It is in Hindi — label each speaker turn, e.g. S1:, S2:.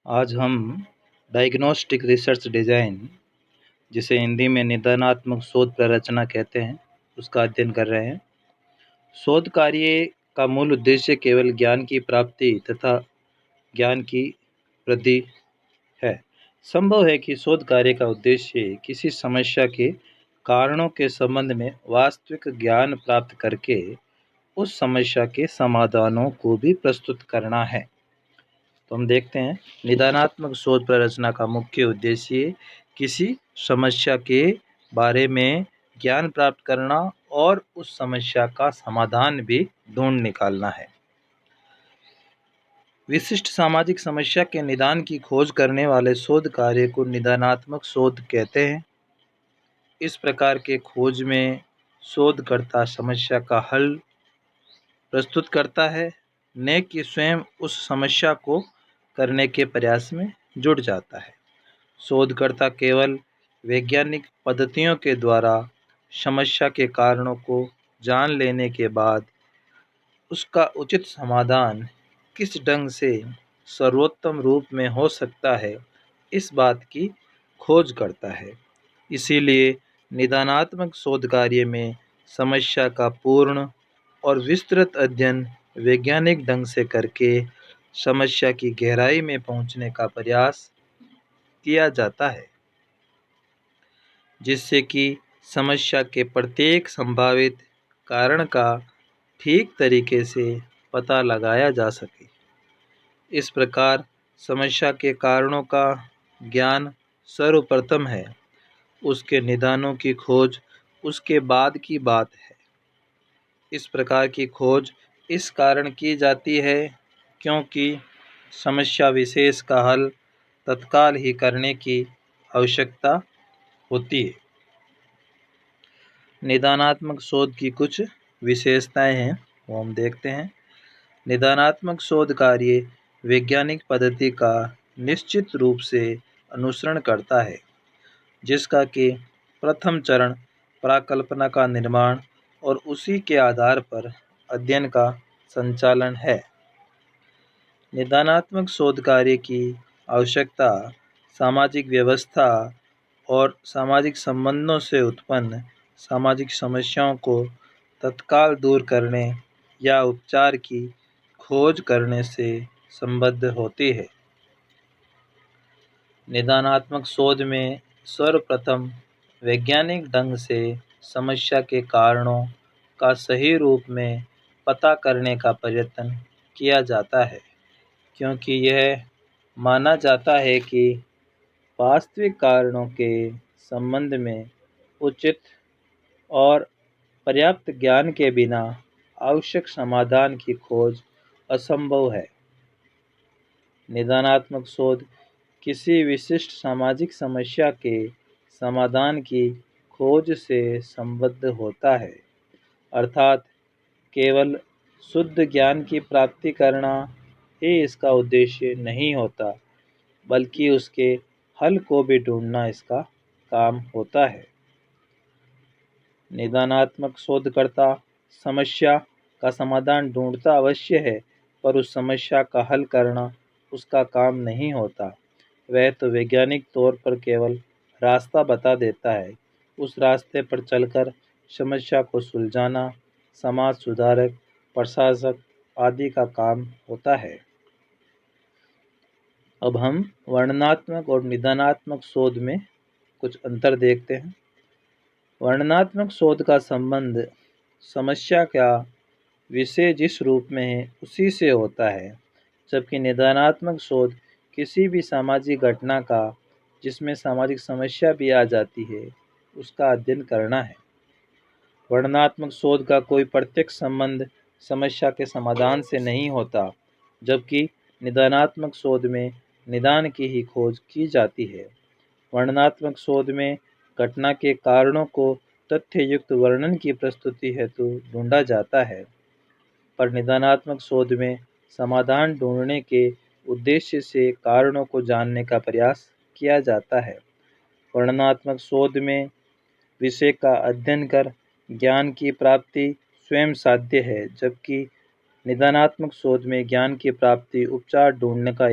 S1: आज हम डायग्नोस्टिक रिसर्च डिज़ाइन, जिसे हिंदी में निदानात्मक शोध प्ररचना कहते हैं, उसका अध्ययन कर रहे हैं। शोध कार्य का मूल उद्देश्य केवल ज्ञान की प्राप्ति तथा ज्ञान की वृद्धि है। संभव है कि शोध कार्य का उद्देश्य किसी समस्या के कारणों के संबंध में वास्तविक ज्ञान प्राप्त करके उस समस्या के समाधानों को भी प्रस्तुत करना है। तो हम देखते हैं, निदानात्मक शोध प्ररचना का मुख्य उद्देश्य किसी समस्या के बारे में ज्ञान प्राप्त करना और उस समस्या का समाधान भी ढूंढ निकालना है। विशिष्ट सामाजिक समस्या के निदान की खोज करने वाले शोध कार्य को निदानात्मक शोध कहते हैं। इस प्रकार के खोज में शोधकर्ता समस्या का हल प्रस्तुत करता है, न कि स्वयं उस समस्या को करने के प्रयास में जुट जाता है। शोधकर्ता केवल वैज्ञानिक पद्धतियों के द्वारा समस्या के कारणों को जान लेने के बाद उसका उचित समाधान किस ढंग से सर्वोत्तम रूप में हो सकता है, इस बात की खोज करता है। इसीलिए निदानात्मक शोध कार्य में समस्या का पूर्ण और विस्तृत अध्ययन वैज्ञानिक ढंग से करके समस्या की गहराई में पहुंचने का प्रयास किया जाता है, जिससे कि समस्या के प्रत्येक संभावित कारण का ठीक तरीके से पता लगाया जा सके। इस प्रकार समस्या के कारणों का ज्ञान सर्वप्रथम है, उसके निदानों की खोज उसके बाद की बात है। इस प्रकार की खोज इस कारण की जाती है क्योंकि समस्या विशेष का हल तत्काल ही करने की आवश्यकता होती है। निदानात्मक शोध की कुछ विशेषताएं हैं, वो हम देखते हैं। निदानात्मक शोध कार्य वैज्ञानिक पद्धति का निश्चित रूप से अनुसरण करता है, जिसका कि प्रथम चरण प्राकल्पना का निर्माण और उसी के आधार पर अध्ययन का संचालन है। निदानात्मक शोध कार्य की आवश्यकता सामाजिक व्यवस्था और सामाजिक संबंधों से उत्पन्न सामाजिक समस्याओं को तत्काल दूर करने या उपचार की खोज करने से संबद्ध होती है। निदानात्मक शोध में सर्वप्रथम वैज्ञानिक ढंग से समस्या के कारणों का सही रूप में पता करने का प्रयत्न किया जाता है, क्योंकि यह माना जाता है कि वास्तविक कारणों के संबंध में उचित और पर्याप्त ज्ञान के बिना आवश्यक समाधान की खोज असंभव है। निदानात्मक शोध किसी विशिष्ट सामाजिक समस्या के समाधान की खोज से संबद्ध होता है, अर्थात केवल शुद्ध ज्ञान की प्राप्ति करना ही इसका उद्देश्य नहीं होता, बल्कि उसके हल को भी ढूंढना इसका काम होता है। निदानात्मक शोधकर्ता समस्या का समाधान ढूंढता अवश्य है, पर उस समस्या का हल करना उसका काम नहीं होता। वह तो वैज्ञानिक तौर पर केवल रास्ता बता देता है। उस रास्ते पर चलकर समस्या को सुलझाना समाज सुधारक, प्रशासक आदि का काम होता है। अब हम वर्णनात्मक और निदानात्मक शोध में कुछ अंतर देखते हैं। वर्णनात्मक शोध का संबंध समस्या का विषय जिस रूप में है उसी से होता है, जबकि निदानात्मक शोध किसी भी सामाजिक घटना का, जिसमें सामाजिक समस्या भी आ जाती है, उसका अध्ययन करना है। वर्णनात्मक शोध का कोई प्रत्यक्ष संबंध समस्या के समाधान से नहीं होता, जबकि निदानात्मक शोध में निदान की ही खोज की जाती है। वर्णनात्मक शोध में घटना के कारणों को तथ्ययुक्त वर्णन की प्रस्तुति हेतु ढूंढा जाता है, पर निदानात्मक शोध में समाधान ढूंढने के उद्देश्य से कारणों को जानने का प्रयास किया जाता है। वर्णनात्मक शोध में विषय का अध्ययन कर ज्ञान की प्राप्ति स्वयं साध्य है, जबकि निदानात्मक शोध में ज्ञान की प्राप्ति उपचार ढूंढने का